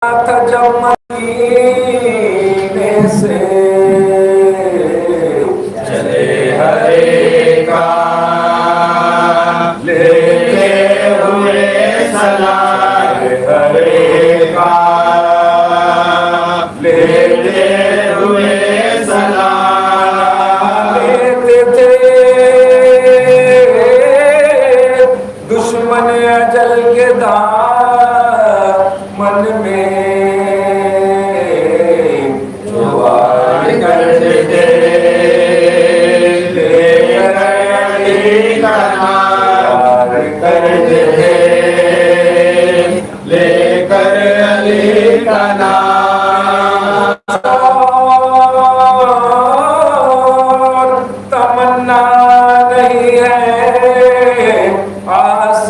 تھا جب مدینے سے چلے ہر ایک لیتے ہوئے سلام، ہر ایک لیتے ہوئے سلام، لیتے تھے دشمن اجل کے دامن میں جو وار کرتے تھے، لے کر علی کا نام وار کرتے تھے، لے کر علی کا نام، اور تمنا نہیں ہے آس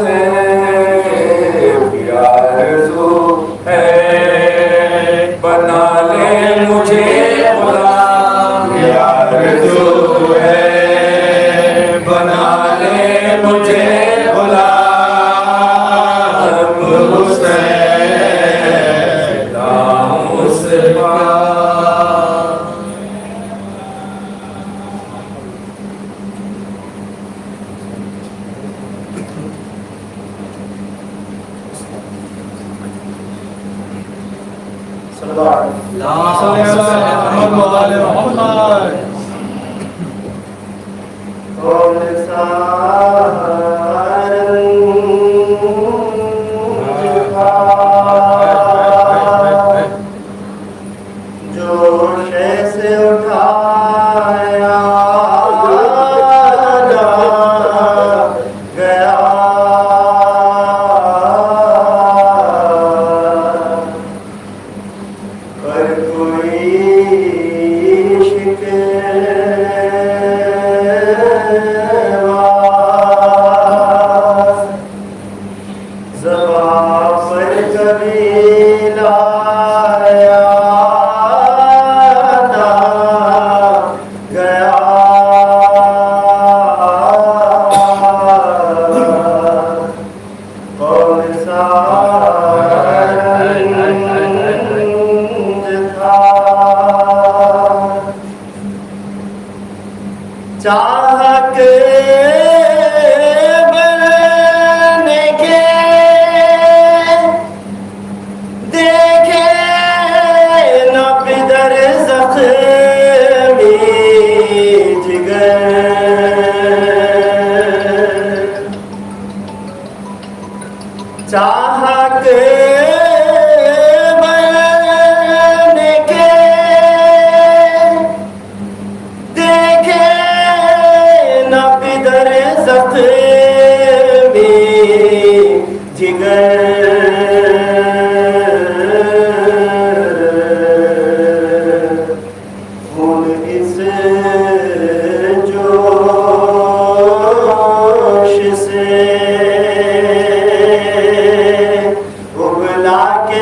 آرزو ہے، بنا لے مجھے غلام، آرزو ہے بنا لے مجھے غلام، حسین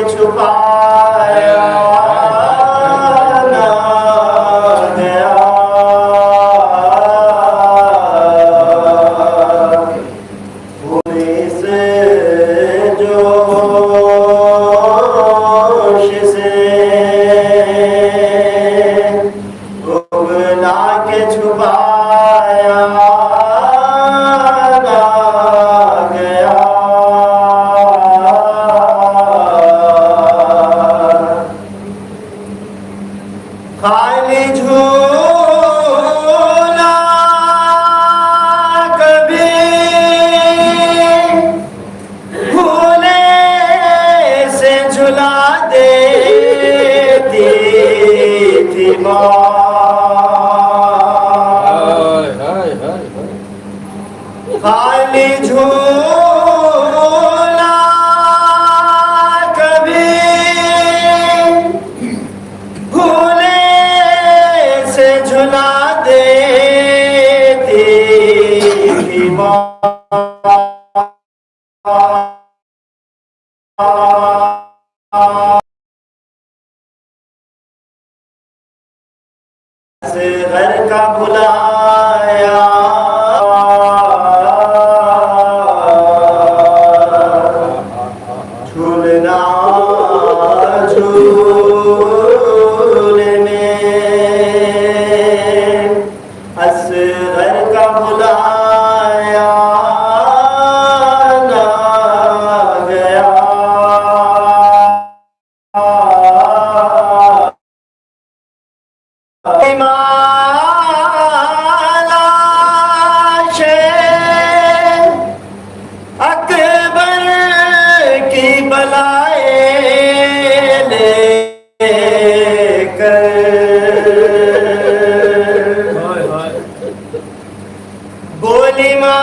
مصطفیٰ۔ گھر کا بلایا جھولنا رسول میں اصغر کا بلایا نہ گیا بولی مالا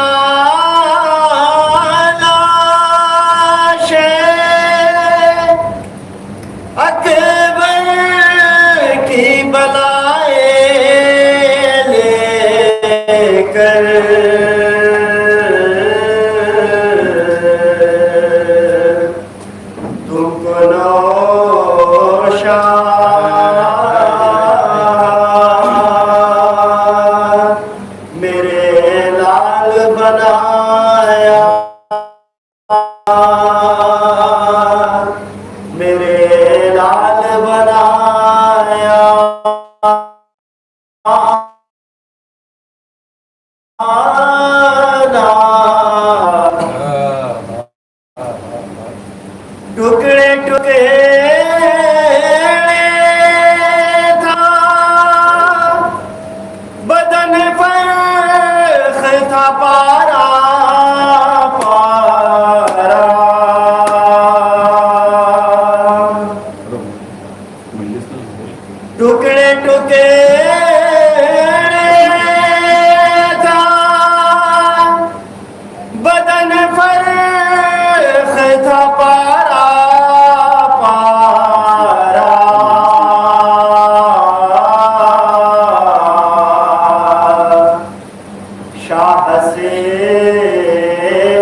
اکبر کی بلائیں لے کر تم کو نوشاد میرے لال بنایا میرے لال بنایا ٹکڑے ٹکڑے تھا بدن پر تھا پارا پارا ٹکڑے ٹکڑے تھا بدن پر تھا پارا پارا شاہ سے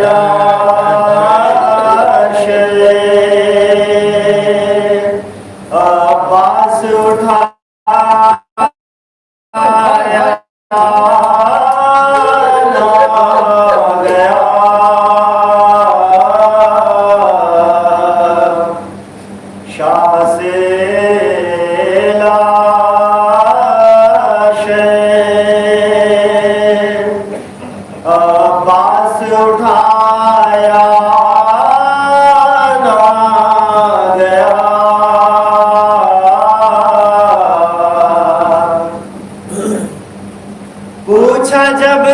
لاش عباس اٹھایا نہ گیا شاہ سے لاش عباس اٹھایا نہ گیا پوچھا جب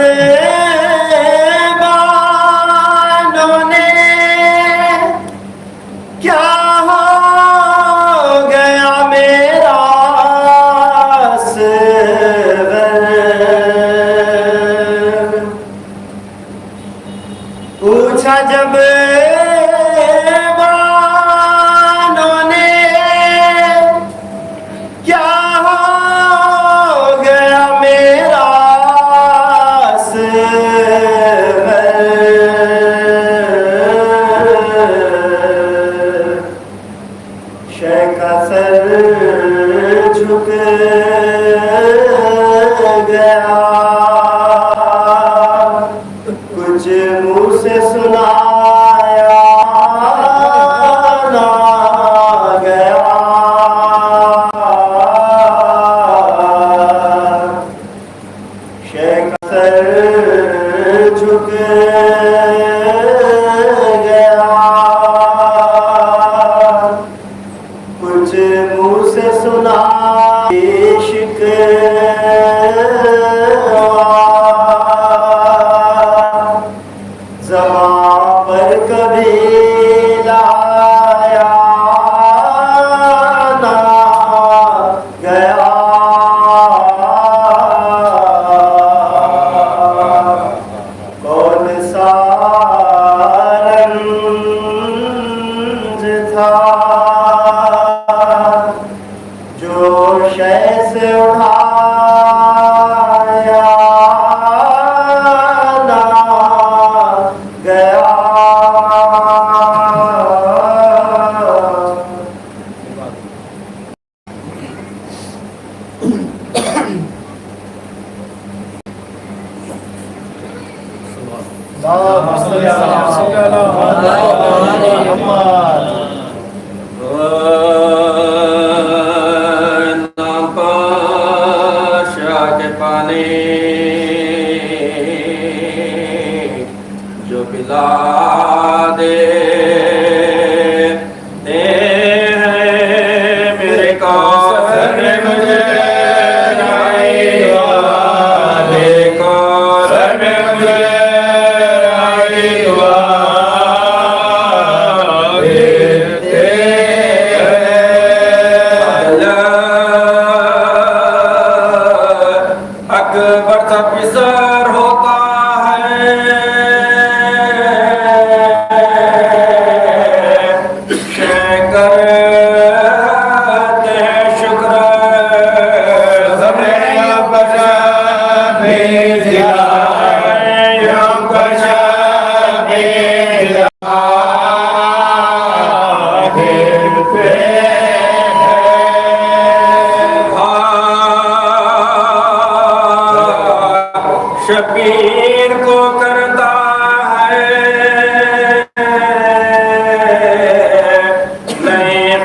بانوں نے کیا ہو گیا میرا اصغر پوچھا جب بانوں نے کیا ہو گیا میرا شیخ کا سر جھک گیا کچھ منہ سے سنایا نہ گیا شیخ کا سر جھک گیا کچھ منہ سے سنا عشق زبان پر کبھی لایا نہ گیا کون سا رنج تھا جو شے سے اٹھایا نہ گیا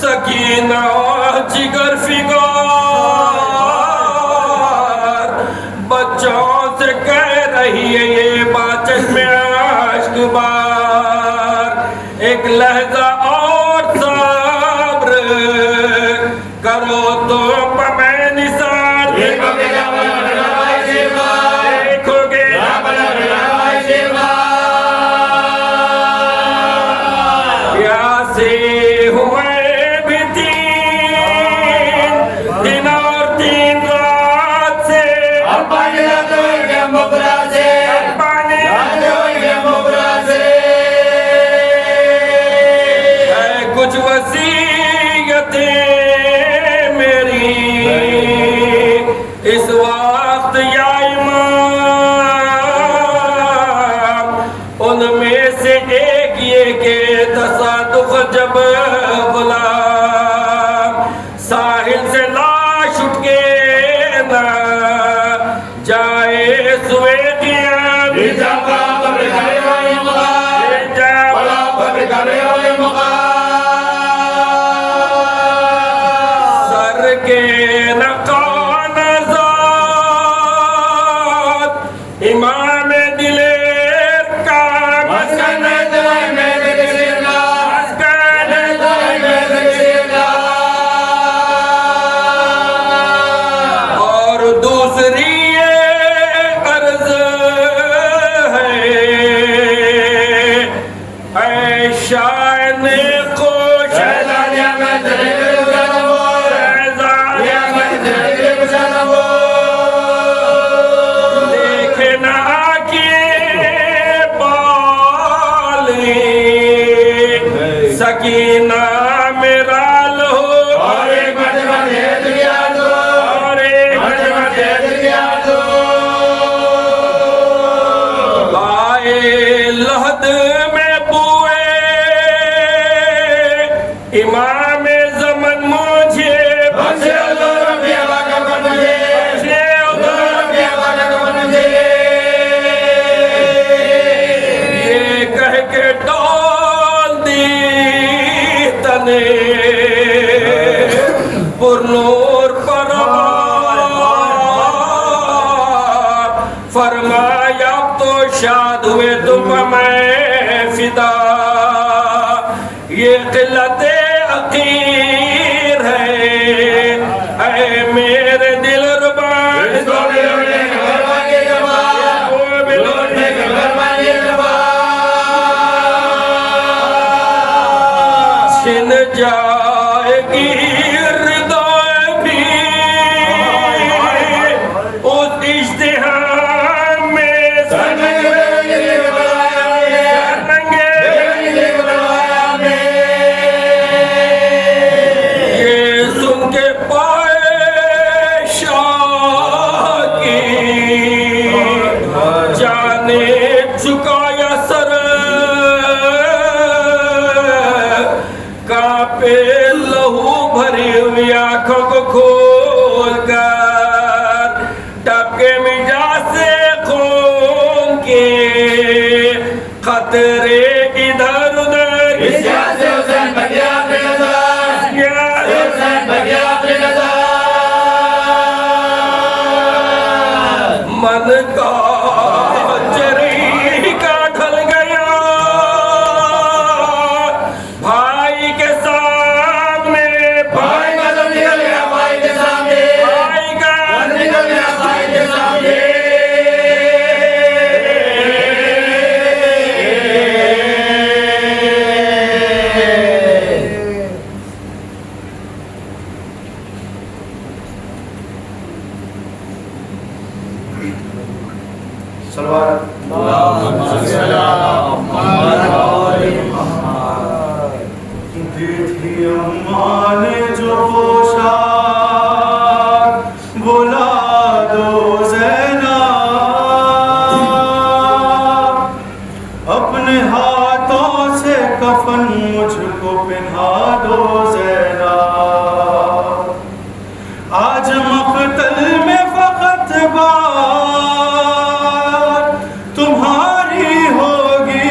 سکینہ جگر فگار بچوں سے کہہ رہی ہے یہ باچش میں عشق بار ایک لہجہ اور صبر کرو تو میں نثار دیکھو گے پیاسے ہوئے بھی 3 دن اور 3 رات سے پانی مبرا سے کچھ وصیتیں میری اس وقت یا امام ان میں سے ایک یہ کہ تصادق جب غلام ساحل سے لاش اٹھ کے نہ جائے سوے قیام سر کے نقان ذات امام دلیر کا مسکن اور دوسری عرض ہے اے شاعن خوش دیکھنا کہ بالی سکینہ میرا لو اور ایک آئے لحد میں بوئے امام زمن مجھے یہ کہہ کے ڈال دی تنے پرنور پروار فرمایا تو شاد ہوئے تم میں فدا یہ قلت عقیر ہے اے میرے دل ربا چھن جائے گی رضا بھی اس اشتہار میں یہ سن کے پائے شاہ کی جانے چکایا سر کانپے لہو بھری ہوئی آنکھوں کو کھول کر ٹپکے مجا سے خون کے قطرے ادھر ادھر من کا جری کا ڈھل گیا بھائی کے سامنے بھائی کا اپنے ہاتھوں سے کفن مجھ کو پہنا دو زینب آج مقتل میں فقط بات تمہاری ہوگی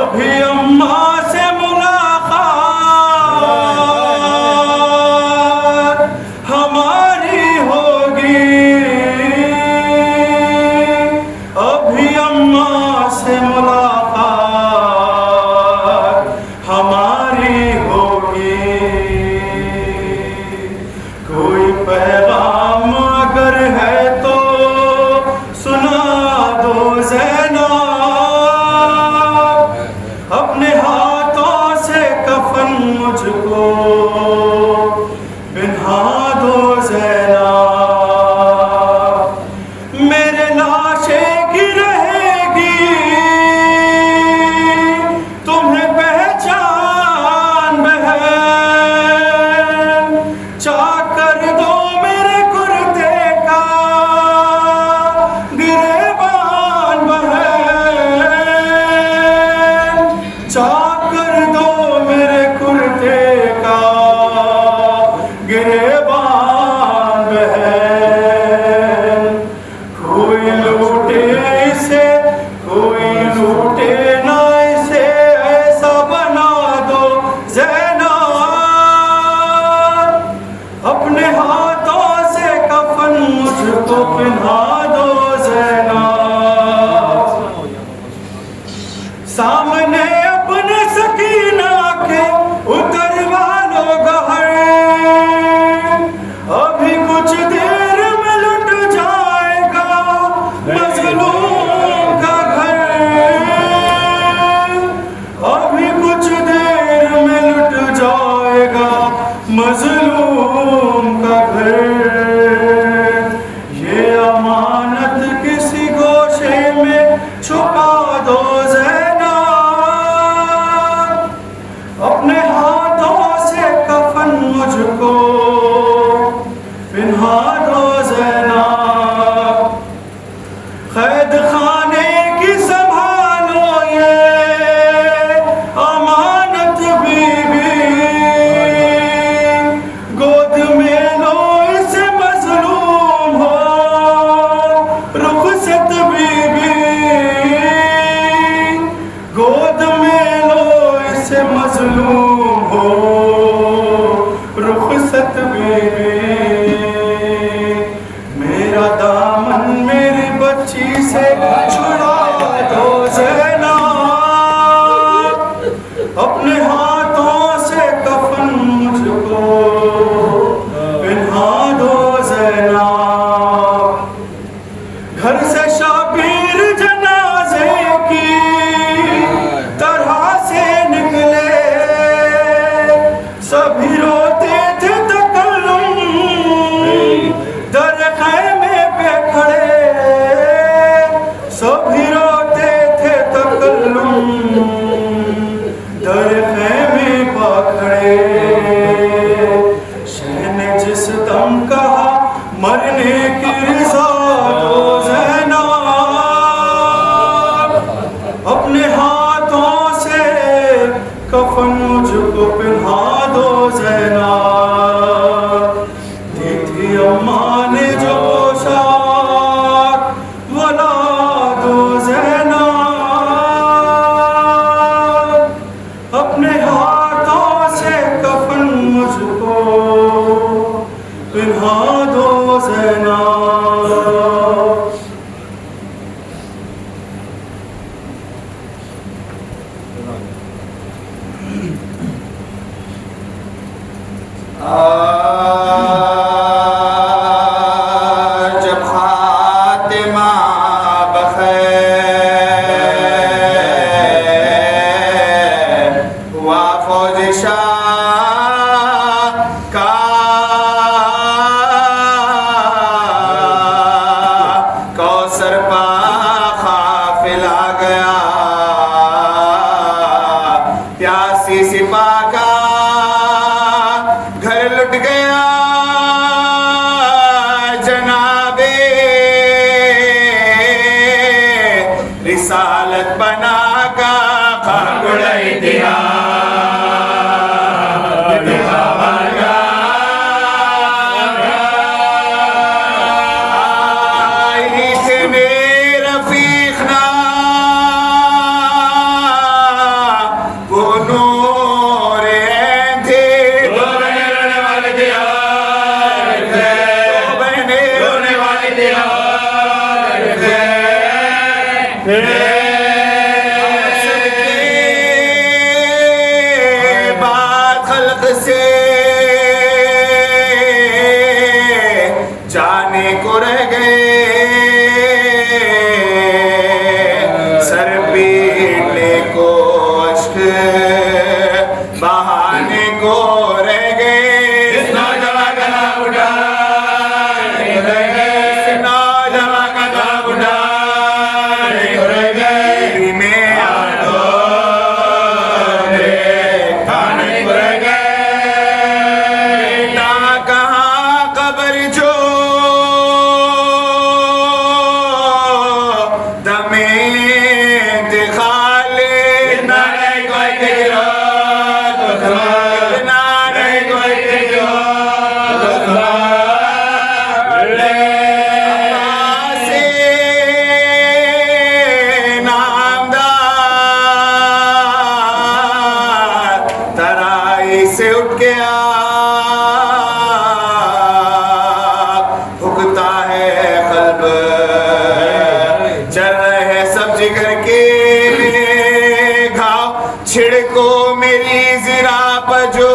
ابھی اماں سے ملاقات ہماری ہوگی، ابھی اماں سے ملاقات ہماری ہوگی۔ کوئی پیغام اگر ہے تو سنا دو زینب، اپنے ہاتھوں سے کفن مجھ کو پہنا دو زینب، میرے لاشیں کی رہے گی تمہیں پہچان بہن، چاک کر دو میرے کرتے کا گریبان بہن، چاک کر دو میرے کرتے کا گریبان بہن۔ کوئی لوٹے اسے، کوئی لوٹے نہ اسے، ایسا بنا دو زینب، اپنے ہاتھوں سے کفن مجھ کو پہنا دو زینب، سامنے اپنے سکینہ کے اتروا لو گہر، ابھی کچھ دیر میں لٹ جائے گا مظلوم کا گھر، ابھی کچھ دیر میں لٹ جائے گا مظلوم کا گھر۔ یہ امانت کسی گوشے میں چھپا دو زینب، اپنے ہاتھوں سے کفن مجھ کو پہنا دو زینب، قید خانے کی سنبھالو یہ امانت بی بی، گود میں لو اسے مظلوم ہو رخصت بی بی، گود میں لو اسے مظلوم ہو رخصت بی بی، میرا دامن میری بچی سے چھڑا دو زینب، اپنے ہاتھوں سے کفن مجھ کو پہنا دو زینب، گھر سے شبیر جنازے کی طرح سے نکلے، سبھی روتے تھے تکلم در خیمے پہ کھڑے، سبھی روتے تھے تکلم در خیمے پہ کھڑے، شہ نے جس دم کہا مرنے کی رضا دو زینب، اپنے ہاتھوں سے کفن مجھ کو پہنا دو زینب، دی تھی اماں نے جو پوشاک ولا دو زینب، اپنے ہاتھوں سے کفن مجھ کو پہنا دو زینب۔ جب خاتمہ بخیر ہوا فوج شاہ کا، کوثر پا قافلہ آ گیا، پیاسی سپاہ کا گھر لٹ گیا، جناب رسالت بنا کا کھڑائی دیا، رفیق نا کے آپ بھگتا ہے قلب چل رہے سب جگر کے گھاؤ چھڑکو میری ذرا پر جو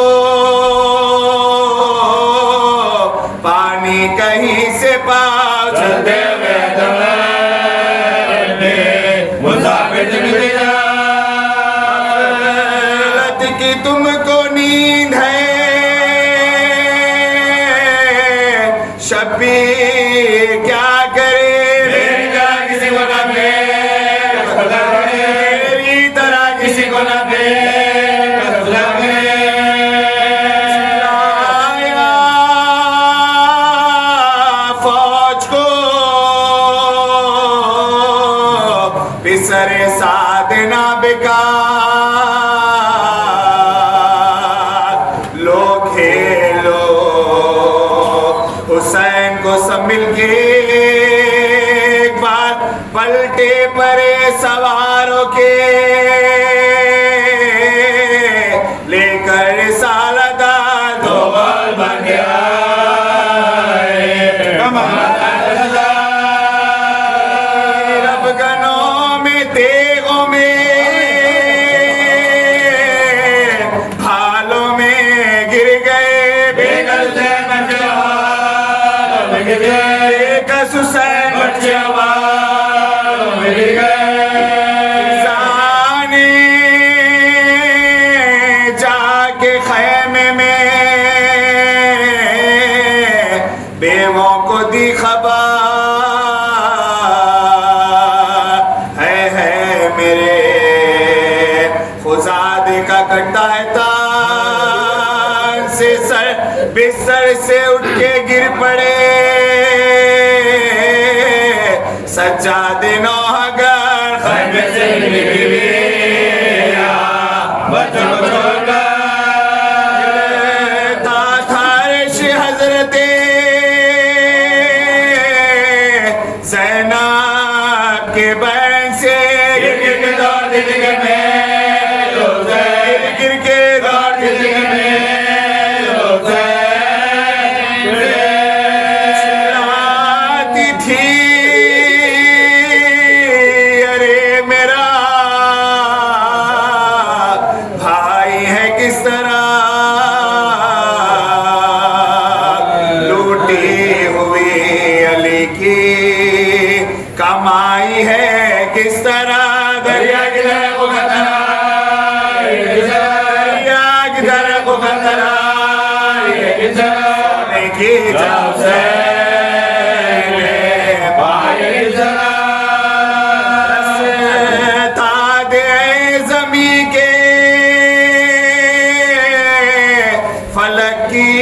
پانی کہیں سے پاؤ چلتے ہوئے مسافر کی تم کو نیند ہے شبیر کیا کرے کسی کو نہ میری طرح کسی کو نہ فوج کو بسر ساتھ نہ بیکار لو کھیلو حسین کو سب مل کے ایک بار پلٹے پرے سواروں کے لے کر رسالت دو بال بن گیا رب گنوں میں تیغوں میں بھالوں میں گر گئے بیگل سے کس حسین بچے زانے جا کے خیمے میں بیووں کو دی خبر ہے میرے خزادے کا کٹا ہے تان سے سر بستر سے اٹھ کے گر پڑے سجاد نوحگر خیمے سے نکلیا بچوں کو چھوڑ کر تھا عرش حضرت زینب کے بین سے گر کے دور دلگر میں گر کے دور دلگر میں چلاتی تھی ارے میرا بھائی ہے کس طرح لوٹی ہوئی علی کی کمائی ہے کس طرح دریا کی طرح کو خطرہ دریا کی طرح کو خطرہ سونے کی جاؤ سے فلک کی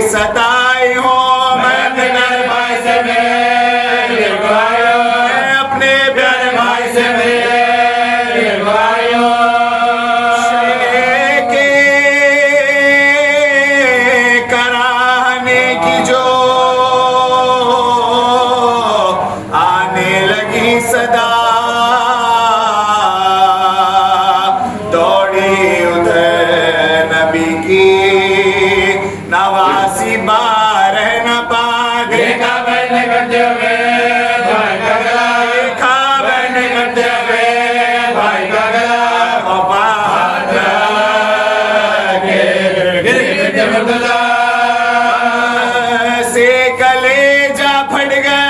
ستائی ہوں میں اپنے پیارے بھائی سے میرے بھائیوں اپنے پیارے بھائی سے میرے بھائیوں شیخ کرانے کی جو آنے لگی صدا دوڑی ادھر نبی کی نواسی بارہ نہ پا دیکھا بہنے کرتے ہوئے بھائی کا گلا دیکھا بہنے کرتے ہوئے بھائی کا گلا باہر کے گر کے مرتضی سے کلیجہ پھٹ گیا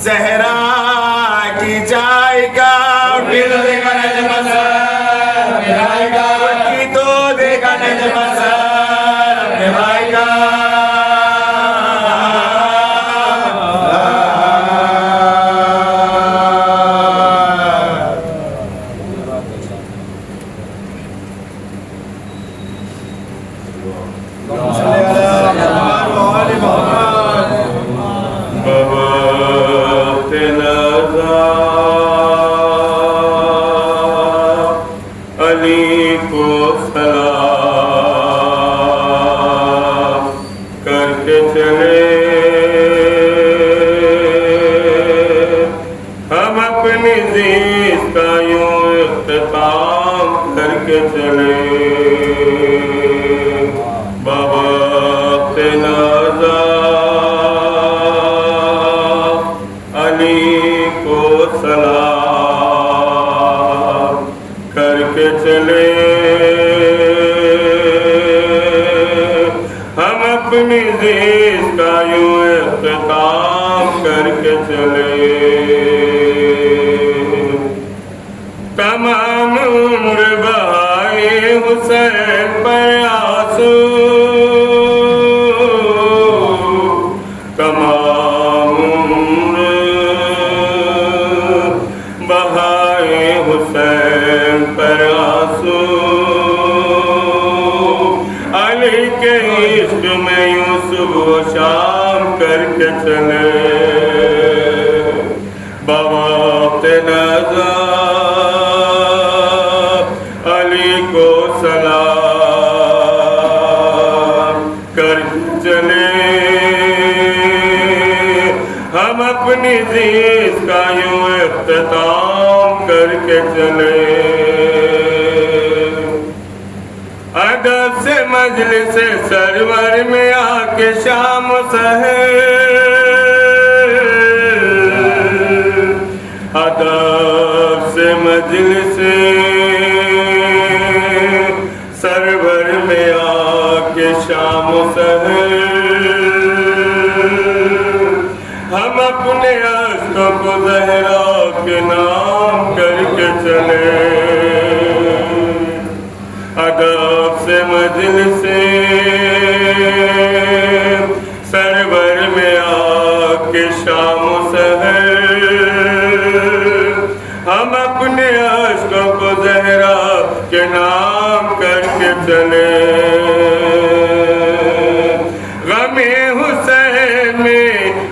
زہرا کی جائے گا دیکھا نہیں مسا کی تو دیکھا نہیں مسا اپنے بھائی کا علی کو سلام کر کے چلے ہم اپنی زیست کا یوں اختتام کر کر کے چلے بوقت نازا علی کو سلام کر کے چلے ہم اپنی زیست کا یوں اختتام کر کے چلے تمام عمر بہائے حسین پر آنسو تمام عمر بہائے حسین پر آنسو علی کے عشق میں یوں صبح و شام کر کے چلے بوقت نازا علی کو سلام کر چلے ہم اپنی زیست کا یوں اختتام کر کے چلے ادب سے مجلس سرور میں آ کے شام و سحر ادب سے مجلس سرور میں آ کے شام و سحر ہم اپنے عشقوں کو زہرا کے نام کر کے چلے ادب سے مجلس سرور میں آ کے شام و سحر ہم اپنے عشقوں کو زہرا کے نام کر کے چلے غم حسین میں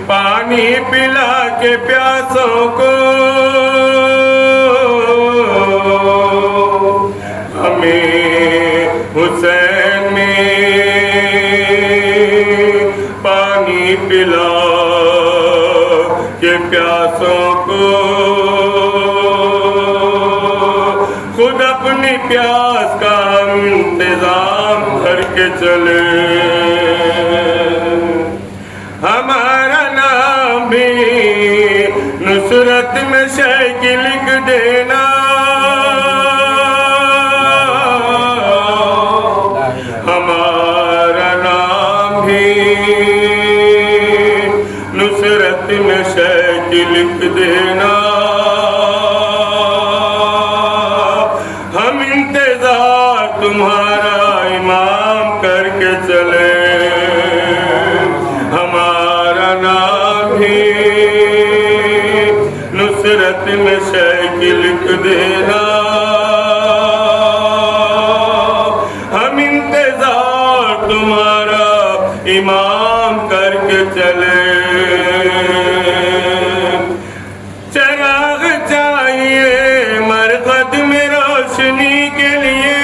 پانی پلا کے پیاسوں کو ہمیں حسین میں پانی پلا کے پیاسوں کو خود اپنی پیاس کا انتظام کر کے چلے ہمارا نام بھی نصرت میں شیخ لکھ دینا ہمارا نام بھی نصرت میں شیخ لکھ دینا ہم انتظار تمہارا امام کر کے چلے ہمارا نام بھی نصرت میں شیخ لکھ دینا ہم انتظار تمہارا امام کر کے چلے چراغ چاہیے مرقد میں روشنی کے لیے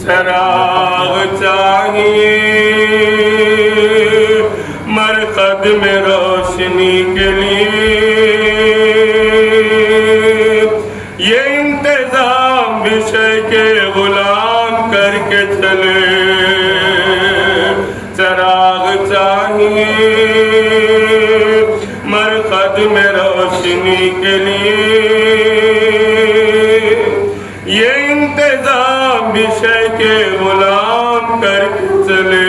چراغ چاہیے مرقد میں روشنی کے لیے یہ انتظام بھی شیخ غلام کر کے چلے چراغ چاہیے مرقد میں روشنی کے لیے یہ انتظام بھی شیخ غلام کر کے چلے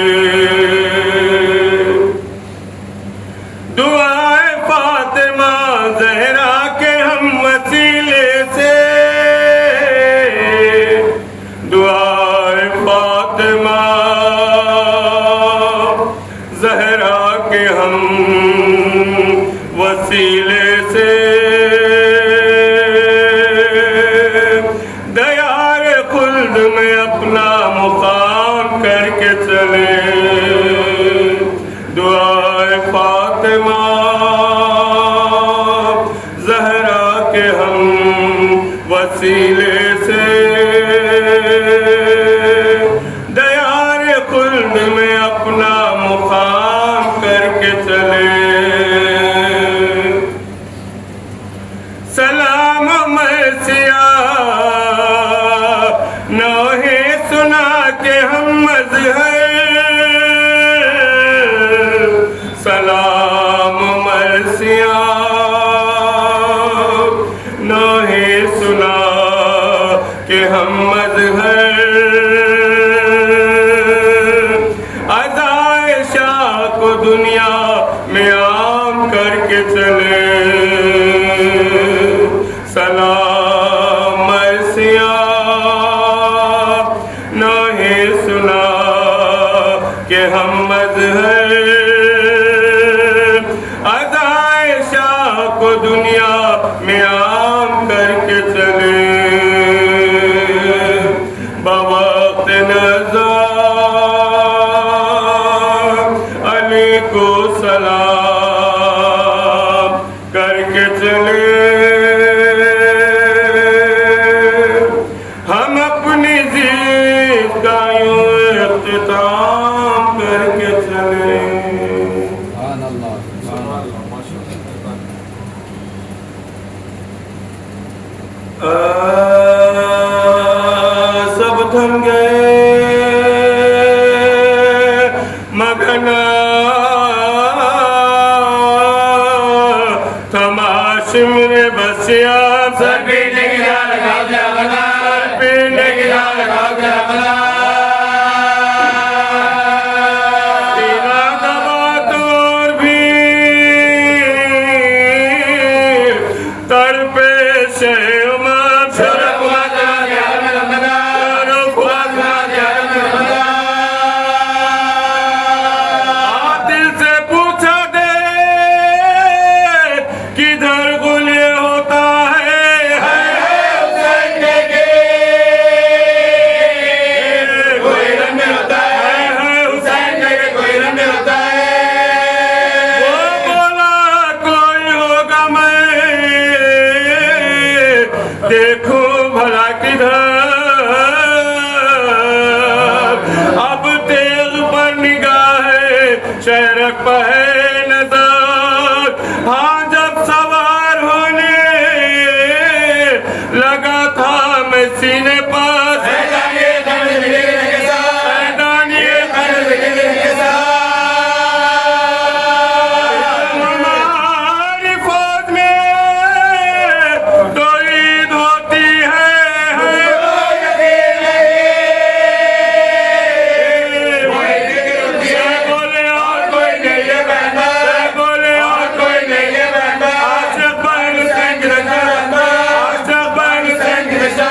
دعائے فاطمہ زہرا کے ہم وسیلے سے دعائے فاطمہ زہرا کے ہم وسیلے سے دیار خلد میں اپنا مقام کر کے چلے دعائے فاطمہ زہرا کے ہم وسیلے سے دیار خلد میں اپنا مقام کر کے چلے سلام کہ ہم مظہر سلام مرثیہ نہیں سنا کہ ہم مظہر ادائے شاہ کو دنیا میں عام کر کے چلے سلام مرثیہ نہیں سنا کہ ہم مظہر ادائے شاہ کو دنیا میں عام کر کے چلے بوقت نظر علی کو سلام کر کے چلے ہم اپنی زیست کا یوں اختتام کر کے چلے سب تھم گئے مگنا تماشم نے بسیا سر پینے کی جا لگا دیا بنا پینے کی جا لگا دیا بنا تیرا دبا دور بھی تر پیش عمر دل سے پوچھا دے کدھر غلے ہوتا ہے کوئی رنگ ہوتا ہے حسین کے کوئی رنگ ہوتا ہے وہ بولا کوئی ہوگا میں دیکھوں بھلا کدھر اب تیغ پر نگاہ شہرک پہ نظر ہاں جب سوار ہونے لگا تھا میں سینے پاس ہماری فوج میں تو عید ہوتی ہے بولے اور کوئی نہیں ہے بہنا بولے اور کوئی نہیں ہے بہنا عاشق بہن حسین کی رضا عاشق بہن حسین کی رضا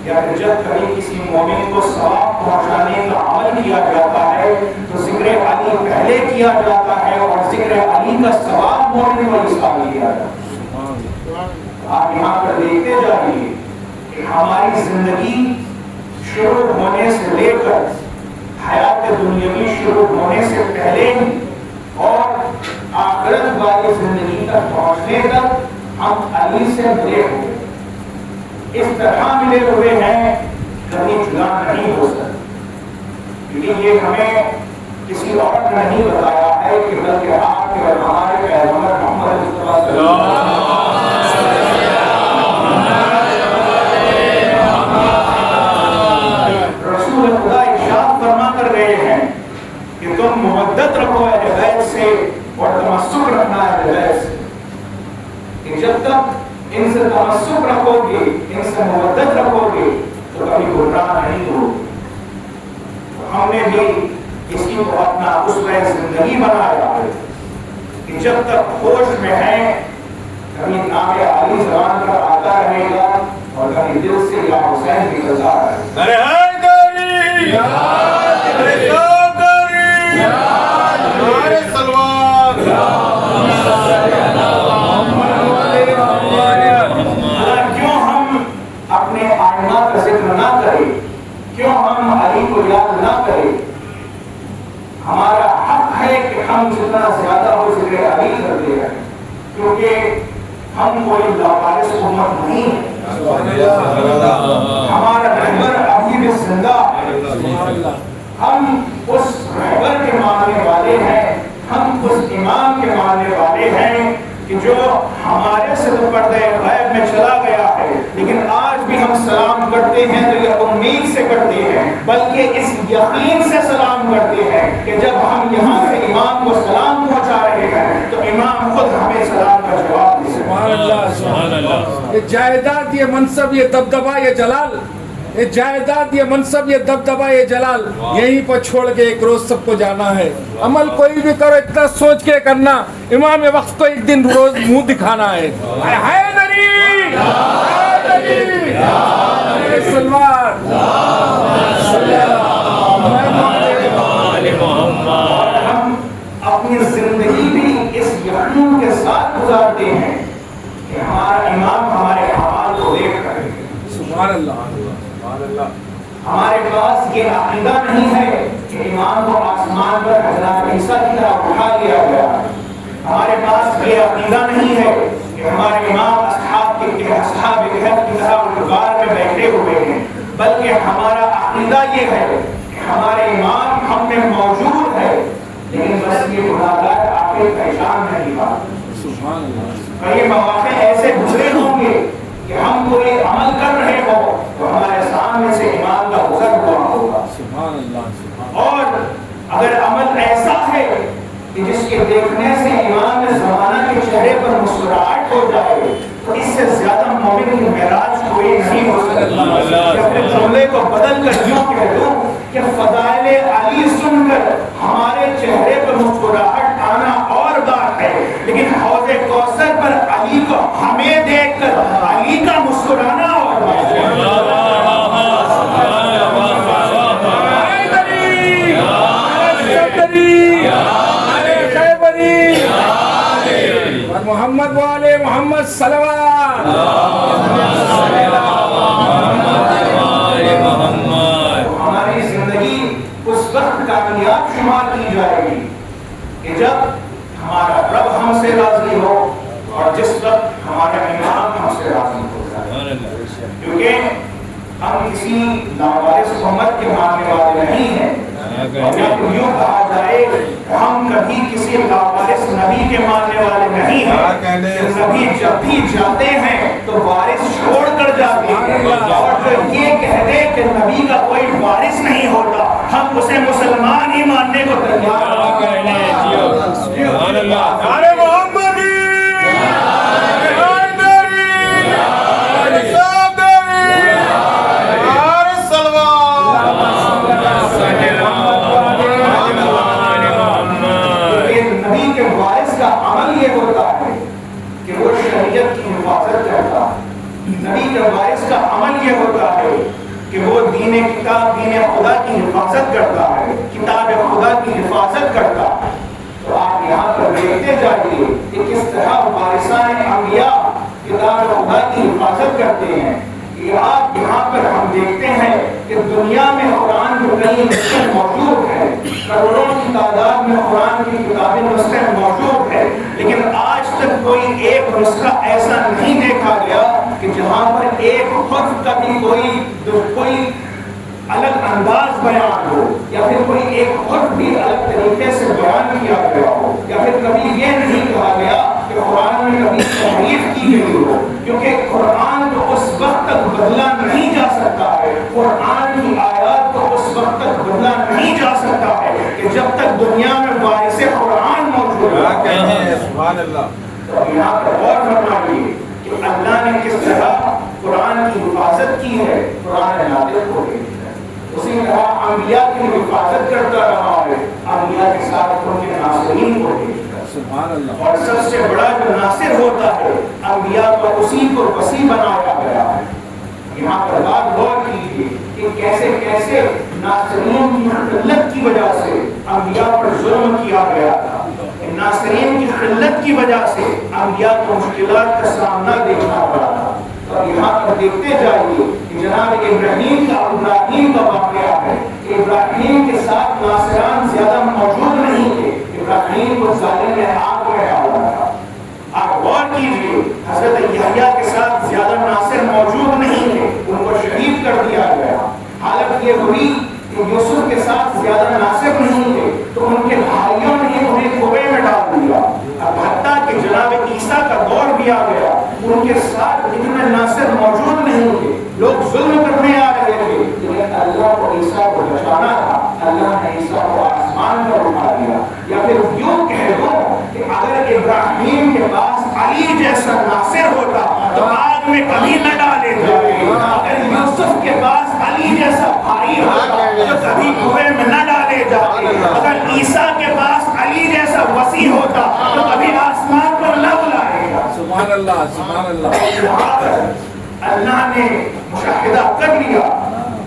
یا پھر جب کبھی کسی مومن کو ثواب پہنچانے کا عمل کیا جاتا ہے تو ذکر علی پہلے کیا جاتا ہے اور ذکر علی کا ثواب مومن کو اس کا کیا جاتا ہے. آپ یہاں پر دیکھتے جائیے کہ ہماری زندگی شروع ہونے سے لے کر حیات دنیاوی شروع ہونے سے پہلے اور آخرت والی زندگی تک پہنچنے تک ہم علی سے ملے ہوئے اس طرح ملے ہوئے ہیں کبھی جدا نہیں ہو سکتے. کیونکہ یہ ہمیں کسی اور نے نہیں بتایا ہے کہ بلکہ آپ کے اور ہمارے پیغمبر محمد مصطفیٰ صلی اللہ علیہ وسلم رسول خدا ارشاد فرما کر گئے ہیں کہ تم محبت رکھو اہل بیت سے اور تمسک رکھنا اہل بیت سے. کہ جب تک ان سے تمسک رکھو گے ان سے محبت رکھو گے تو کبھی گمراہ نہیں ہو. ہم نے بھی اسی کو اپنا اسوہ زندگی بنایا ہے کہ جب تک ہوش میں ہیں کبھی نام علی زبان پر آتا رہے گا اور کبھی دل سے یا حسین نکلتا رہے گا. ارے حیدری ارے صدری ارے سلوان کیوں ہم اپنے آئینہ کا ذکر نہ کریں, کیوں ہم علی کو یاد نہ کریں. ہمارا حق ہے کہ ہم جتنا زیادہ ہو ذکر علی کرتے ہیں کیونکہ ہم کوئی لاوارث امت نہیں ہے. ہمارا رہبر ابھی بھی زندہ ہے. ہم اس رہبر کے ماننے والے ہیں, ہم اس امام کے ماننے والے ہیں کہ جو ہمارے سے تو پردے غیب میں چلا گیا ہے لیکن آج بھی ہم سلام کرتے ہیں تو یہ امید سے کرتے ہیں بلکہ اس یقین سے سلام کرتے ہیں کہ جب ہم یہاں سے امام کو سلام پہنچا رہے ہیں تو امام خود ہمیں سلام کا جواب دے. سبحان اللہ سبحان اللہ. یہ جائیداد یہ منصب یہ دبدبا یہ جلال, یہ جائیداد یہ منصب یہ دبدبا یہ جلال یہیں پر چھوڑ کے ایک روز سب کو جانا ہے. عمل کوئی بھی کرو اتنا سوچ کے کرنا, امام وقت کو ایک دن روز منہ دکھانا ہے. حیدری حیدری سلمان ہم اپنی زندگی بھی اس یقین کے ساتھ گزارتے ہیں کہ ہمارا امام ہمارے اعمال کو دیکھ کر. سبحان اللہ. ہمارے پاس یہ عقیدہ نہیں ہے کہ امام کو آسمان پر حضرت عیسیٰ کی طرح اٹھا لیا گیا. ہمارے پاس یہ عقیدہ نہیں ہے کہ ہمارے امام اصحاب کہف کی طرح غار میں بیٹھے ہوئے ہیں, بلکہ ہمارا عقیدہ یہ ہے کہ ہمارے امام ہم میں موجود ہے لیکن بس یہ گناہگار آپ کے پہچان نہیں پا. سبحان اللہ. کئی مواقع ایسے گزرے ہوں گے کہ ہم کوئی عمل کر رہے ہو تو ہمارے سامنے سے امام کا گزر ہوا ہوگا. سبحان اللہ. اور اگر عمل ایسا ہے کہ جس کے دیکھنے سے امام زمانہ کے چہرے پر مسکراہٹ ہو جائے تو اس سے زیادہ مومن کی معراج کوئی نہیں ہو سکتا. اپنے جملے کو بدل کر یوں کہہ دوں کہ فضائل علی سن کر ہمارے چہرے پر مسکراہٹ آنا اور بات ہے لیکن حوض کوثر پر علی کو ہمیں دیکھ کر علی کا مسکرانا اور بات ہے. محمد والے محمد صلوات. ہماری زندگی اس وقت کامیاب شمار کی جائے گی کہ جب ہمارا رب ہم سے راضی ہو اور جس وقت ہمارا امام ہم سے راضی ہو جائے. کیونکہ ہم کسی لاوارث امت کے ماننے والے نہیں ہیں. جب یوں کہا جائے ہم کبھی کسی لاوارث نبی کے ماننے والے نہیں ہیں. نبی جب بھی جاتے ہیں تو وارث چھوڑ کر جاتے ہیں اور جو یہ کہہ دے کہ نبی کا کوئی وارث نہیں ہوتا ہم اسے مسلمان ہی ماننے کو تیار ہیں. ارے محمدی نبی کے وارث کا عمل یہ ہوتا ہے کہ وہ شریعت کی حفاظت کرتا ہے. نبی کے وارث کا عمل یہ ہوتا ہے کہ وہ دین خدا کی حفاظت کرتا ہے، کتاب خدا کی حفاظت کرتا ہے۔ تو آپ یہاں پر دیکھتے جائیے کہ کس طرح وارثان انبیاء کتاب خدا کی حفاظت کرتے ہیں۔ آپ یہاں پر ہم دیکھتے ہیں کہ دنیا میں قرآن جو کئی نسخے موجود ہے، کروڑوں کی تعداد میں قرآن کی کتابیں نسخے موجود ہے، لیکن آج تک کوئی ایک نسخہ ایسا نہیں دیکھا گیا کہ جہاں پر ایک حرف کا بھی کوئی الگ انداز بیان ہو، یا پھر کوئی ایک حرف بھی الگ طریقے سے بیان کیا گیا ہو، یا پھر کبھی یہ نہیں کہا گیا کہ قرآن میں کبھی تحریف کی گئی ہو، کیونکہ قرآن تو اس وقت تک بدلا نہیں جا سکتا ہے، قرآن کی آیات تو اس وقت تک بدلا نہیں جا سکتا ہے کہ جب تک دنیا میں وارث قرآن موجود ہے۔ سبحان اللہ۔ تو یہاں پر غور فرمائیے کہ اللہ نے کس طرح قرآن کی حفاظت کی ہے، قرآن نازل ہو گئی ہے۔ اسی طرح انبیاء کی حفاظت کرتا رہا ہے، انبیاء کے ساتھ ان کے ناصرین کو بھی۔ سبحان اللہ۔ اور سب سے بڑا جو ناصر ہوتا ہے انبیاء کو اسی کو وسیع بنایا گیا ہے۔ یہاں پر بات غور کیجیے کہ کیسے کیسے ناصرین کی قلت کی وجہ سے انبیاء پر ظلم کیا گیا تھا، ناصرین کی قلت کی وجہ سے انبیاء کو مشکلات کا سامنا دیکھنا پڑا تھا۔ اور یہاں پر دیکھتے جائیے کہ جناب ابراہیم کا واقعہ ہے کہ ابراہیم کے ساتھ ناصران زیادہ موجود نہیں تھے، ابراہیم کو ظالم نے آگ میں ڈالا تھا۔ آپ غور کیجیے حضرت یحییٰ کے ساتھ زیادہ ناصر موجود نہیں تھے، ان کو شہید کر دیا گیا۔ حالت یہ ہوئی کہ یوسف کے ساتھ زیادہ ناصر نہیں تھے تو ان کے بھائیوں نے انہیں کنویں میں ڈال دیا۔ اب حتیٰ کہ جناب عیسیٰ کا دور بھی آ گیا، ان کے ساتھ اتنے ناصر موجود نہیں تھے، لوگ ظلم کرنے آ رہے تھے، لیکن اللہ کو عیسیٰ کو بچانا تھا، اللہ نے عیسیٰ کو آسمان پر اٹھا دیا۔ یا پھر یوں کہہ دو کہ اگر ابراہیم کے پاس علی جیسا ناصر ہوتا تو آگ میں کبھی نہ ڈالے جاتے، اگر یوسف کے پاس علی جیسا بھائی ہوتا تو کبھی کنویں میں نہ ڈالے جاتے، اگر عیسیٰ کے پاس علی جیسا وسیع ہوتا تو کبھی آسمان پر نہ بلائے گا۔ سبحان اللہ، سبحان اللہ۔ اللہ نے مشاہدہ کر لیا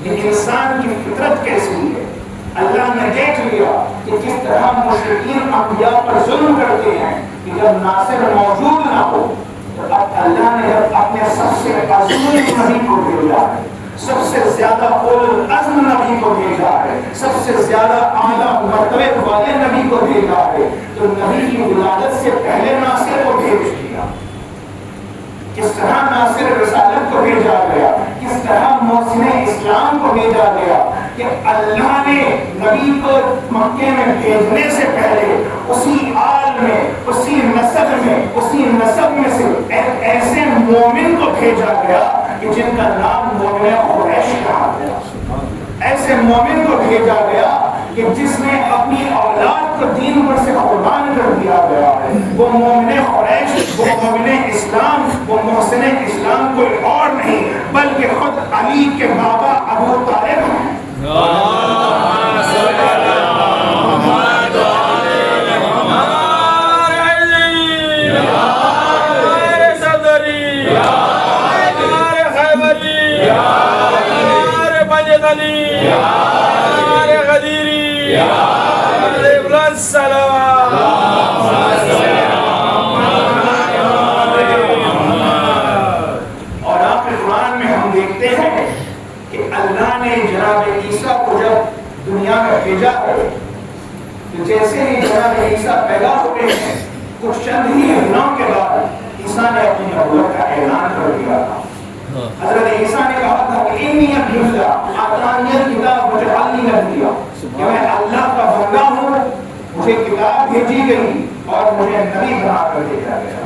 کہ انسان کی فطرت کیسی ہے، اللہ نے دیکھ لیا کہ کس طرح مشرکین انبیاء پر ظلم کرتے ہیں کہ جب ناصر موجود نہ ہو تو اب اللہ نے جب اپنے سب سے عظیم نبی کو بھیجا ہے، سب سے زیادہ اولو العزم نبی کو بھیجا ہے، سب سے زیادہ اعلیٰ مرتبے والے نبی کو بھیجا ہے، تو نبی کی ولادت سے پہلے ناصر کو بھیج دیا۔ کس طرح ناصر رسالت کو بھیجا گیا، کس طرح محسن اسلام کو بھیجا گیا کہ اللہ نے نبی کو مکے میں بھیجنے سے پہلے اسی آل میں، اسی نسب میں سے ایک ایسے مومن کو بھیجا گیا کہ جن کا نام مومن قریش کہا گیا، ایسے مومن کو بھیجا گیا کہ جس نے اپنی اولاد کو دین پر سے قربان کر دیا گیا ہے، وہ مومن قریش، وہ مومن اسلام، وہ محسن اسلام کوئی اور نہیں بلکہ خود علی کے بابا ابو طالب ہیں۔ اور آپ قرآن میں ہم دیکھتے ہیں کہ اللہ نے جناب عیسیٰ کو جب دنیا میں بھیجا ہے تو جیسے ہی جناب عیسیٰ پیدا ہوئے ہیں کچھ چند ہی دنوں کے بعد عیسیٰ نے اپنی نبوت کا اعلان کر دیا تھا۔ حضرت عیسیٰ نے کہا تھا کہ انی عبد اللہ آتانی الکتاب وجعلنی نبیا، کہ میں اللہ کا بندہ ہوں، مجھے کتاب بھیجی گئی اور مجھے نبی بنا کر بھیجا گیا۔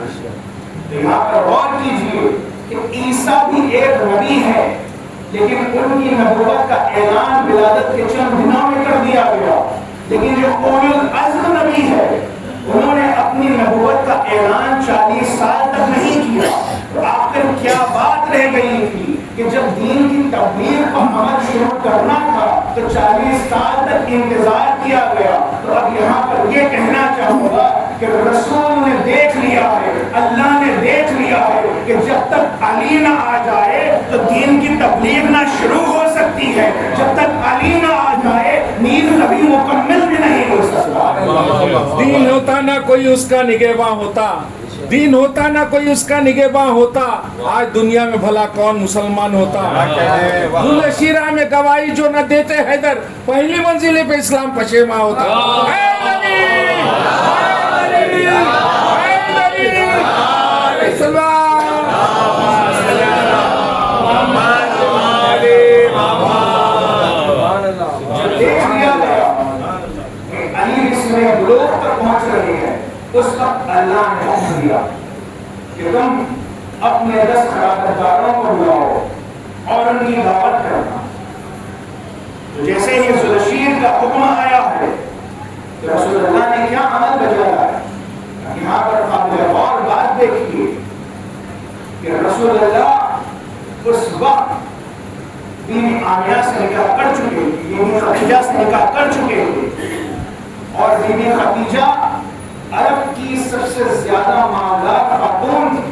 تو یہاں پر غور کیجیے کہ عیسیٰ بھی ایک نبی ہے، لیکن ان کی نبوت کا اعلان ولادت کے چند دنوں میں کر دیا گیا، لیکن جو اولو العزم نبی ہے انہوں نے اپنی نبوت کا اعلان 40 سال تک نہیں کیا۔ تو آخر کیا بات رہ گئی تھی کہ جب دین کی تبلیغ کا عمل شروع کرنا تھا تو 40 سال تک انتظار کیا گیا۔ تو اب یہاں پر یہ کہنا چاہوں گا کہ رسول نے دیکھ لیا ہے، اللہ نے دیکھ لیا ہے کہ جب تک علی نہ آ جائے تو دین کی تبلیغ نہ شروع ہو سکتی ہے، جب تک علی نہ آ جائے نیز نبی مکمل بھی نہیں ہو سکتا۔ دین ہوتا نہ کوئی اس کا نگہباں ہوتا، دین ہوتا نہ کوئی اس کا نگہباں ہوتا، آج دنیا میں بھلا کون مسلمان ہوتا۔ دل شیرہ میں گواہی جو نہ دیتے حیدر، پہلی منزل پہ اسلام پشیماں ہوتا۔ حیدری! حیدری! حیدری! سلام! دیکھ لیا گیا کہ علی اس میں لوگ تک پہنچ رہے ہیں، اس وقت اللہ نے حکم دیا کہ تم اپنے 10 خلافت کو بلاؤ اور ان کی دعوت کرنا۔ جیسے ہی ذوالشیر کا حکم آیا ہے تو رسول اللہ نے کیا عمل بجایا ہے؟ یہاں پر قابل غور بات دیکھیے کہ رسول اللہ اس وقت دین آمیہ سے نکاح کر چکے، دین خدیجہ سے نکاح کر چکے تھے، اور دین خدیجہ عرب کی سب سے زیادہ معاملات خاتون تھی،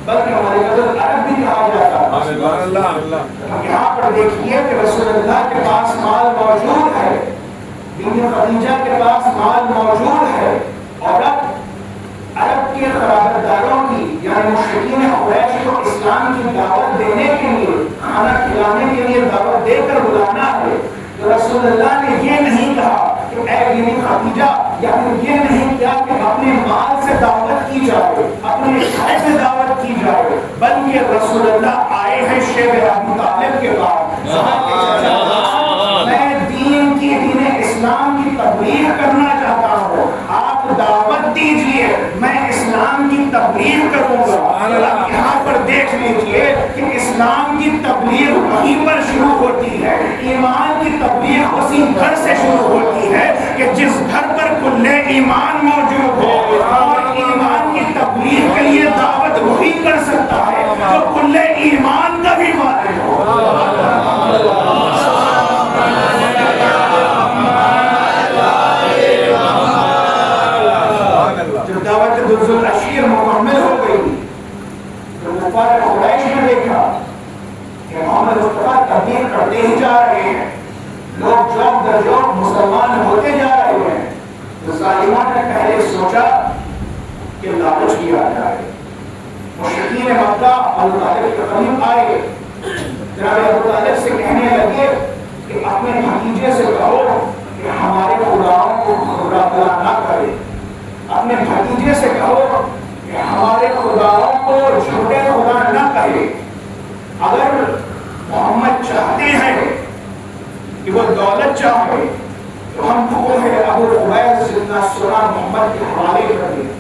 بلکہ ملکۃ العرب بھی کہا جاتا ہے۔ یہاں پر دیکھیے کہ رسول اللہ کے پاس مال موجود ہے، دین خدیجہ کے پاس مال موجود ہے، اور اب عرب کے خلافت کی یعنی مشرکین قریش کو اسلام کی دعوت دینے کے لیے، کھانا کھلانے کے لیے دعوت دے کر بلانا ہے، تو رسول اللہ نے یہ نہیں کہا کہ اے بی خدیجہ، یعنی یہ نہیں کیا کہ اپنے مال سے دعوت کی جائے، اپنے گھر سے دعوت کی جائے، بلکہ رسول اللہ آئے ہیں شیب ابو طالب کے بعد، میں دین کی، دین اسلام کی تبلیغ کرنا چاہتا ہوں، آپ دعوت دیجئے، میں اسلام کی تبلیغ کروں گا۔ یہاں پر دیکھ لیجئے کہ اسلام کی تبلیغ وہیں پر شروع ہوتی ہے، ایمان کی تبلیغ اسی گھر سے شروع ہوتی ہے کہ جس گھر پر کل ایمان موجود ہو، اور ایمان کی تبلیغ کے لیے دعوت وہی کر سکتا ہے جو کل ایمان کا بھی مالک ہو۔ جب دعوت ذوالعشیر مکمل ہو گئی تو کفار قریش نے دیکھا کہ محمد مصطفیٰ تبلیغ کرتے ہی جا رہے ہیں، لوگ جوب در جوب مسلمان ہوتے جا رہے ہیں، تو ظالموں نے پہلے سوچا کہ لالچ کیا جائے۔ مشرکین مکہ ابو طالب کے قریب آئے، جناب ابو طالب سے کہنے لگے کہ اپنے بھتیجے سے کہو کہ ہمارے خداؤں کو خدا بلا نہ کرے، اپنے بھتیجے سے کہو کہ ہمارے خداؤں کو جھوٹے خدا نہ کہے۔ اگر محمد چاہتے ہیں کہ وہ دولت چاہے تو ہم کو ہے ابو عبید جتنا سنا محمد کے حوالے کر دیں،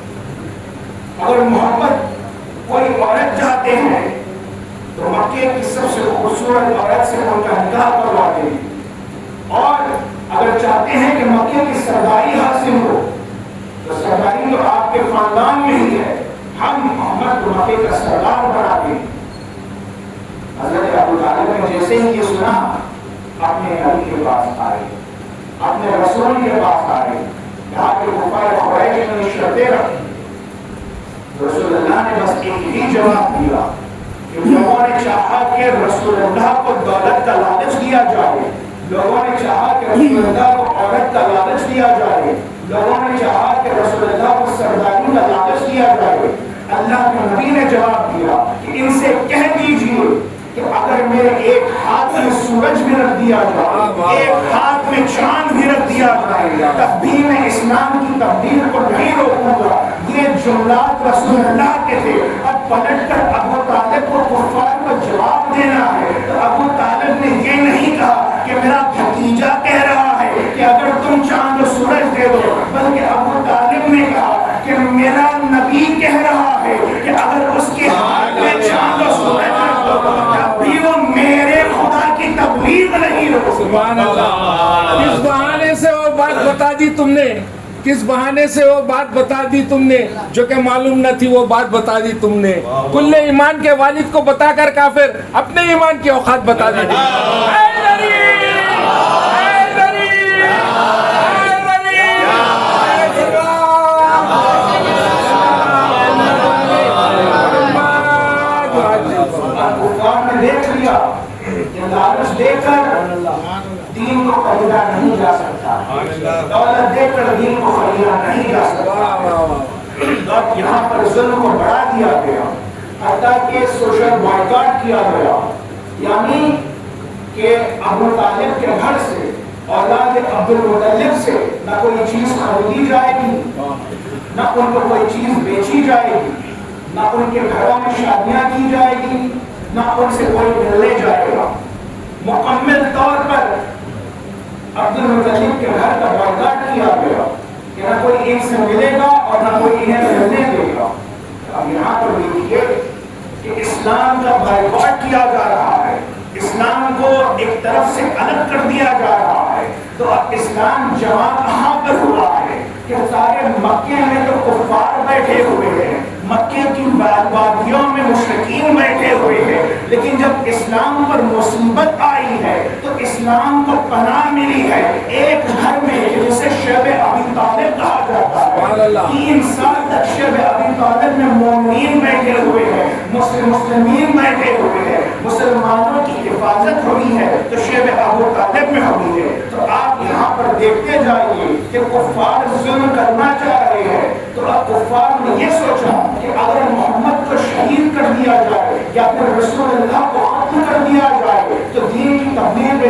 اگر محمد کوئی عورت چاہتے ہیں تو مکے کی سب سے خوبصورت عورت سے ان کا نکاح کروا دیں، اور اگر چاہتے ہیں کہ مکے کی سرداری حاصل ہو تو سرداری تو آپ کے خاندان میں ہی ہے، ہم محمد کو مکے کا سردار بنا دیں۔ حضرت ابو طالب نے جیسے ہی یہ سنا اپنے نبی کے پاس آئے، اپنے رسول کے پاس آئے، یہاں کے کفار قریش نے شرطیں رکھی، رسول اللہ نے بس ایک ہی جواب دیا کہ لوگوں نے چاہا کہ رسول اللہ کو دولت کا لالچ دیا جائے، لوگوں نے چاہا کہ رسول اللہ کو عورت کا لالچ دیا جائے، لوگوں نے چاہا کہ رسول اللہ کو سرداری کا لالچ دیا جائے۔ اللہ کے نبی نے جواب دیا کہ ان سے کہہ دیجئے کہ اگر میرے ایک ہاتھ میں سورج بھی رکھ دیا جائے، ایک ہاتھ میں چاند بھی رکھ دیا جائے، تب بھی میں اسلام کی تبلیغ کو نہیں روکوں گا۔ یہ جملات رسول اللہ کے تھے۔ اب پلٹ کر ابو طالب کو کفار کو جواب دینا ہے تو ابو طالب نے یہ نہیں کہا کہ میرا بھتیجا کہہ رہا ہے کہ اگر تم چاند و سورج دے دو، بلکہ ابو طالب نے کہا کہ میرا نبی کہہ رہا ہے کہ اگر اس کے ہاتھ میں چاند و سورج رکھ دو تب بھی وہ میرے خدا کی تبلیغ نہیں روکے۔ سبحان اللہ۔ کس بہانے سے وہ بات بتا دی تم نے، کس بہانے سے وہ بات بتا دی تم نے جو کہ معلوم نہ تھی، وہ بات بتا دی تم نے۔ کل ایمان کے والد کو بتا کر کافر اپنے ایمان کی اوقات بتا دی۔ دیا کہ لالچ دے کر دین کو خریدا نہیں جا سکتا، دولت دے کر دین کو خریدا نہیں جا سکتا، اور یہاں پر ظلم کو بڑھا دیا گیا، حتیٰ کہ سوشل بائیکاٹ کیا گیا، یعنی کہ ابو طالب کے گھر سے اولاد عبد المطلب سے نہ کوئی چیز خریدی جائے گی، نہ ان کو کوئی چیز بیچی جائے گی، نہ ان کے گھروں میں شادیاں کی جائے گی، نہ ان سے کوئی ملنے جائے گا۔ مکمل طور پر عبد المطلب کے گھر کا بائیکاٹ کیا گیا کہ نہ کوئی ان سے ملے گا اور نہ کوئی انہیں ملنے دے گا۔ اب یہاں پر دیکھیے کہ اسلام کا بائیکاٹ کیا جا رہا ہے، اسلام کو ایک طرف سے الگ کر دیا جا رہا ہے، تو اب اسلام جمع کہاں پر ہوا ہے کہ سارے مکے میں تو کفار بیٹھے ہوئے ہیں، مکے کی وادیوں میں مشرکین بیٹھے ہوئے ہیں، لیکن جب اسلام پر مصیبت آئی ہے تو اسلام کو پناہ ملی ہے ایک گھر میں جسے شیب ابی طالب کہا جاتا ہے۔ 3 سال تک شیب ابی طالب میں مومنین بیٹھے ہوئے ہیں، مسلمین بیٹھے ہوئے ہیں، مسلمانوں کی حفاظت ہوئی ہے تو شیب ابو طالب میں ہوئی ہے۔ تو آپ یہاں پر دیکھتے جائیے کہ کفار ظلم کرنا چاہ رہے ہیں، تو اب کفار نے یہ سوچا کہ اگر محمد کو شہید کر دیا جائے یا پھر رسول اللہ کو قتل کر دیا جائے تو دین کی تبلیغ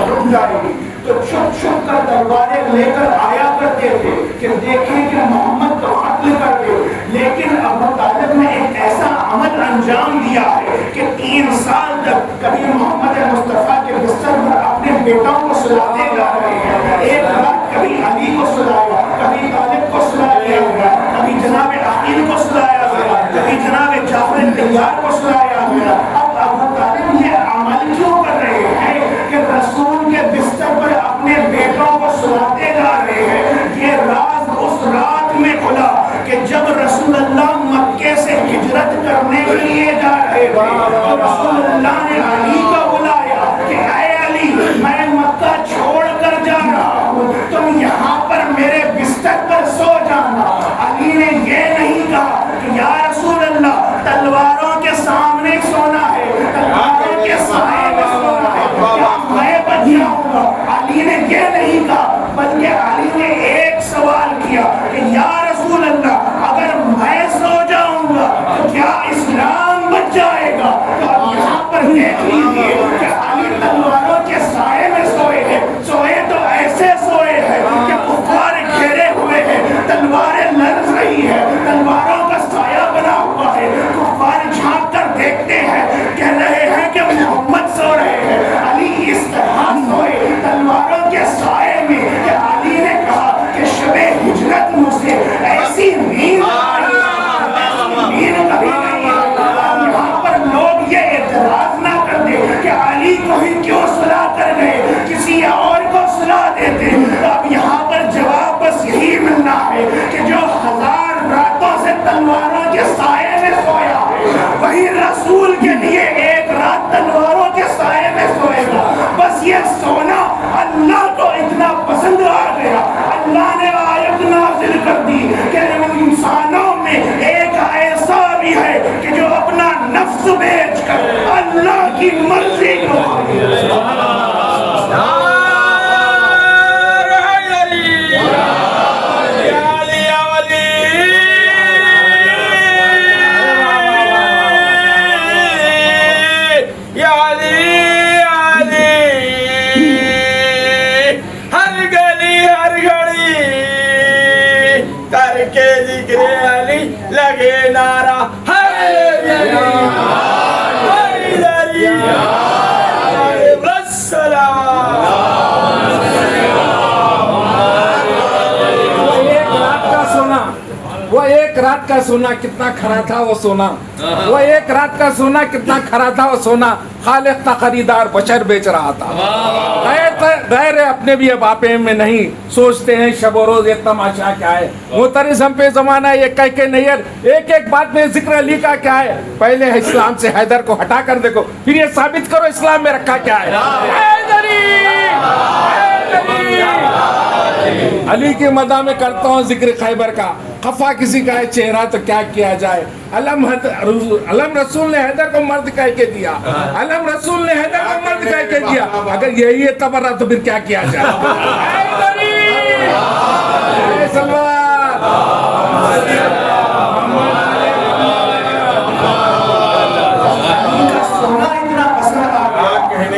رک جائے گی، تو چھپ چھپ کر تلواریں لے کر آیا کرتے تھے کہ دیکھیں کہ محمد کو قتل کر دے، لیکن ابو طالب نے ایک ایسا عمل انجام دیا ہے کہ 3 سال تک کبھی محمد مصطفیٰ کے بستر پر اپنے بیٹوں کو سلاتے جا رہے ہیں، ایک رات کبھی علی کو سلایا، کبھی طالب کو سلایا گیا، کبھی جناب عقیل کو سلایا گیا، کبھی جناب جعفر طیار کو سلایا گیا۔ اب ابو طالب یہ عمل کیوں کر رہے ہیں کہ رسول کے بستر پر اپنے بیٹوں کو سلاتے جا رہے ہیں؟ یہ راز اس رات میں کھلا کہ جب رسول اللہ مکے سے ہجرت کرنے کے لیے جا رہے تھے تو رسول اللہ نے علی کو بلایا کہ اے علی، میں مکہ چھوڑ کر جا رہا ہوں، تم یہاں پر میرے بستر پر سو جانا۔ علی نے یہ نہیں کہا کہ یا رسول اللہ تلواروں کے سامنے سونا ہے، تلواروں کے سائے میں سونا ہے، کیا میں بچ جاؤں گا؟ علی نے یہ نہیں کہا، بلکہ علی نے ایک سوال کیا کہ یا رسول اللہ اگر میں سو جاؤں گا تو کیا اسلام بچ جائے گا؟ تو اب یہاں پر دیکھ لیجیے کہ علی تلواروں کے سائے میں سوئے ہیں، سوئے تو ایسے سوئے ہیں کہ کفار گھیرے ہوئے ہیں، تلواریں لرز رہی ہے، تلواروں کا سایہ بنا ہوا ہے، کفار جھانک کر دیکھتے ہیں، کہہ رہے ہیں کہ محمد سو رہے ہیں۔ علی اس طرح سوئے تلواروں کے سائے میں کہ علی نے کہا کہ شب ہجرت مجھ سے ایسی نیند آئی، نیند کبھی نہیں آئی۔ یہاں پر لوگ یہ اعتراض نہ کر دے کہ علی کو ہی کیوں سلا کر گئے، کسی اور کو سلا دیتے۔ اب یہاں پر جواب بس یہی ملنا ہے کہ جو 1000 راتوں سے تلواروں کے سائے میں سویا ہے وہی رسول کے لیے ایک رات تلواروں کے سائے میں سوئے گا۔ بس یہ سونا اللہ کو اتنا پسند آ گیا، اللہ نے آیت نازل کر دی کہ انسانوں میں ایک ایسا بھی ہے کہ جو اپنا نفس بیچ کر اللہ کی مرضی کو لگے نعرہ وہ ایک رات کا سونا کتنا کھرا تھا وہ سونا، وہ ایک رات کا سونا کتنا کھرا تھا وہ سونا، خالق کا خریدار بشر بیچ رہا تھا۔ غیر اپنے بھی باپے میں نہیں سوچتے ہیں شب و روز یہ تماشا کیا ہے۔ محترم ہم پہ زمانہ یہ کہہ کے نہیں، ایک ایک بات میں ذکر علی کا کیا ہے، پہلے اسلام سے حیدر کو ہٹا کر دیکھو، پھر یہ ثابت کرو اسلام میں رکھا کیا ہے۔ علی کی مدح میں کرتا ہوں ذکر خیبر کا، خفا کسی کا ہے چہرہ تو کیا کیا جائے. علم رسول نے حیدر کو مرد کہہ کے دیا, علم رسول نے حیدر کو مرد کہہ کے دیا. اگر یہی ہے تبرہ تو پھر کیا کیا جائے. سونا اتنا پسند آ گیا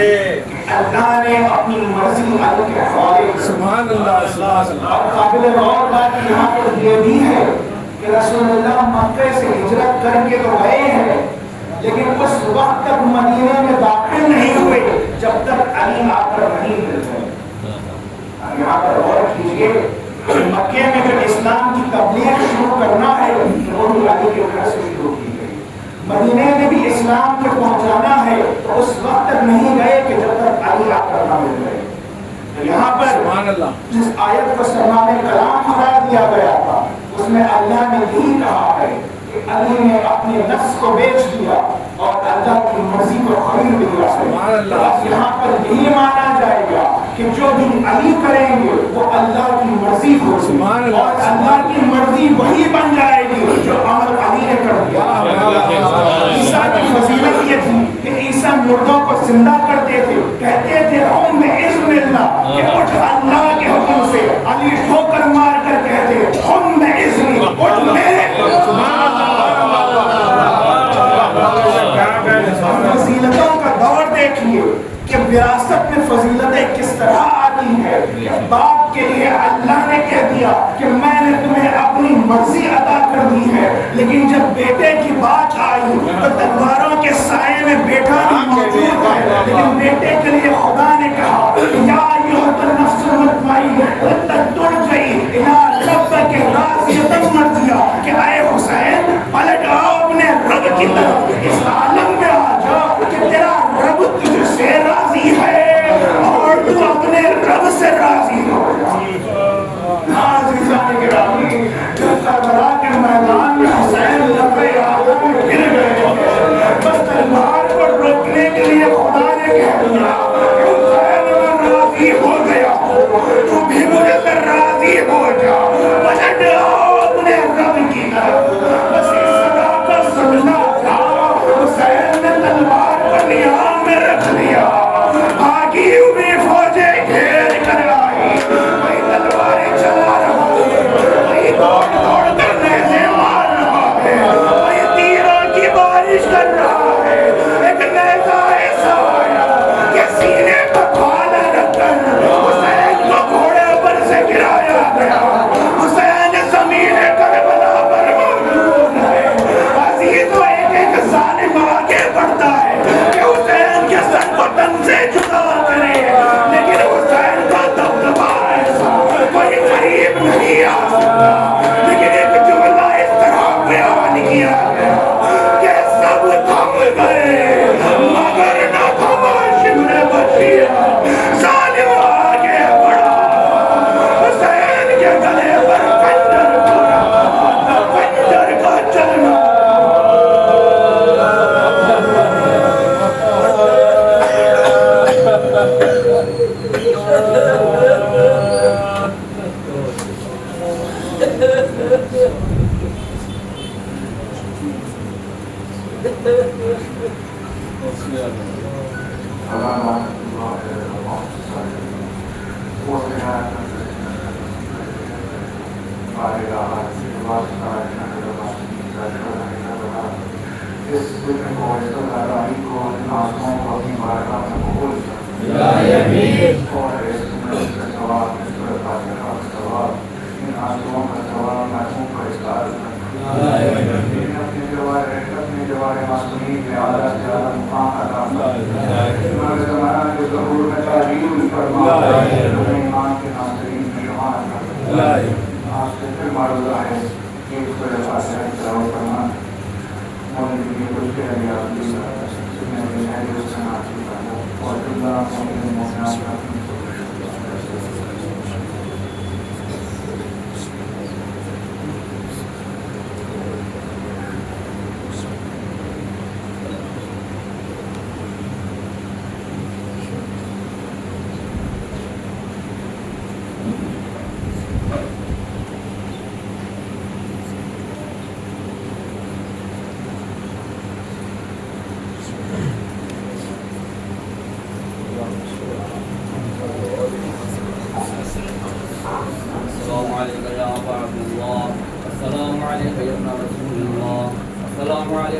اللہ نے اپنی مرضی علی کے حوالے. سبحان اللہ. اور قابل غور بات یہاں پر یہ بھی ہے کہ رسول اللہ مکہ سے ہجرت کر کے تو گئے ہیں, لیکن اس وقت تک مدینہ میں داخل نہیں ہوئے جب تک علی آ کر نہیں ملتے. یہاں پر غور کیجیے, مکے میں جب اسلام کی تبلیغ شروع کرنا ہے وہ بھی علی کے گھر سے شروع کی گئی. مدینے میں بھی اسلام کو پہنچانا ہے تو اس وقت تک نہیں گئے کہ جب تک علی آ کر نہ مل گئے. یہاں پر جس آیت کو سرمایہ کلام قرار دیا گیا تھا اس میں اللہ نے یہی کہا ہے کہ علی نے اپنے نفس کو بیچ دیا اور اللہ کی مرضی کو خرید لیا ہے. یہاں پر یہی مانا جائے گا کہ جو بھی علی کریں گے وہ اللہ کی مرضی ہوگی اور اللہ کی مرضی وہی بن جائے گی جو عمل علی نے کر دیا. عیسیٰ کی فضیلت یہ تھی کہ عیسیٰ مردوں کو زندہ کرتے تھے, کہتے تھے ہم میں عزم اللہ کہ اٹھ اللہ کے حکم سے. علی ٹھوکر مار کر کہتے ہم میں عزم اٹھ میرے. فضیلتوں کا دور دیکھیے کہ وراثت میں فضیلتیں کس طرح آتی ہیں. باپ کے لیے اللہ نے کہہ دیا کہ میں نے تمہیں اپنی مرضی عطا کر دی ہے, لیکن جب بیٹے کی بات آئی تو تلواروں کے سائے میں بیٹا بھی موجود ہے, لیکن بیٹے کے لیے خدا نے کہا یا ایھا النفس المطمئنہ ارجعی الی ربک راضیۃ مرضیہ کہ اے حسین پلٹ آؤ اپنے رب کی طرف, اس عالم میں آ جاؤ کہ تیرا رب تجھ سے راضی ہے اور تو اپنے رب سے راضی ہو. عزیزان گرامی, کربلا کے میدان میں حسین لبے آدم گر گئے, بس تلوار کو روکنے کے لیے خدا نے کہہ دیا حسین میں راضی ہو گیا, تو بھی مجھے سے راضی ہو جا, پلٹ آؤ اپنے رب کی طرف. بس اس صدا کا صدمہ تھا, حسین نے تلوار کو نیام میں رکھ لیا. بھاگی ہوئی فوجیں گھیر کر آئی, کوئی تلواریں چلا رہا ہے, کوئی دوڑ دوڑ کر نیزے مار رہا ہے, کوئی تیروں کی بارش کر رہا ہے. ایک نیزہ ایسا آیا کہ سینے پر بھالا رکھ کر حسین کو گھوڑے پر سے گرایا گیا. حسین زمین کربلا پر موجود ہے. عزیز و ایک ایک ظالم آگے بڑھتا ہے کہ حسین کے سر کو تن سے جدا کرے, لیکن حسین کا دبدبا ایسا کوئی قریب نہیں آ سکتا. لیکن ایک جملہ اس طرح بیان کیا گیا کہ سب تھم گئے مگر نہ تھما شمر بشیر. ظالم آگے بڑھا, حسین کے گلے پر خنجر پڑا, خنجر کا چلنا.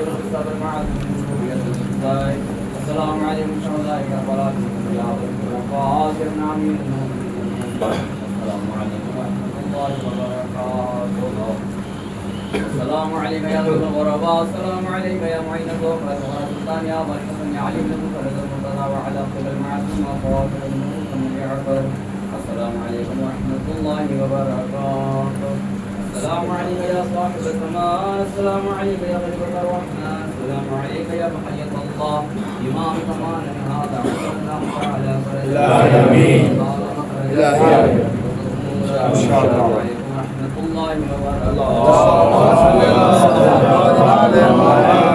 السلام عليكم شهداء كربلاء السلام عليكم ورحمة الله وبركاته. السلام عليك يا ذو الغرباء، السلام عليك يا معين الغفرة والسلطان يا أبا الحسن يا علي بن مفرد المرتضى وعلى كل المعصوم وخواتم الملوك من يعقل. السلام عليكم ورحمة الله وبركاته. السلام عليك يا صاحب الزمان، السلام عليك يا خليفة الرحمن، السلام عليك يا محيط الله إمام زماننا هذا وصلى الله على آمين. السلام عليكم ورحمة الله وبركاته. اللهم صل على محمد وعلى آله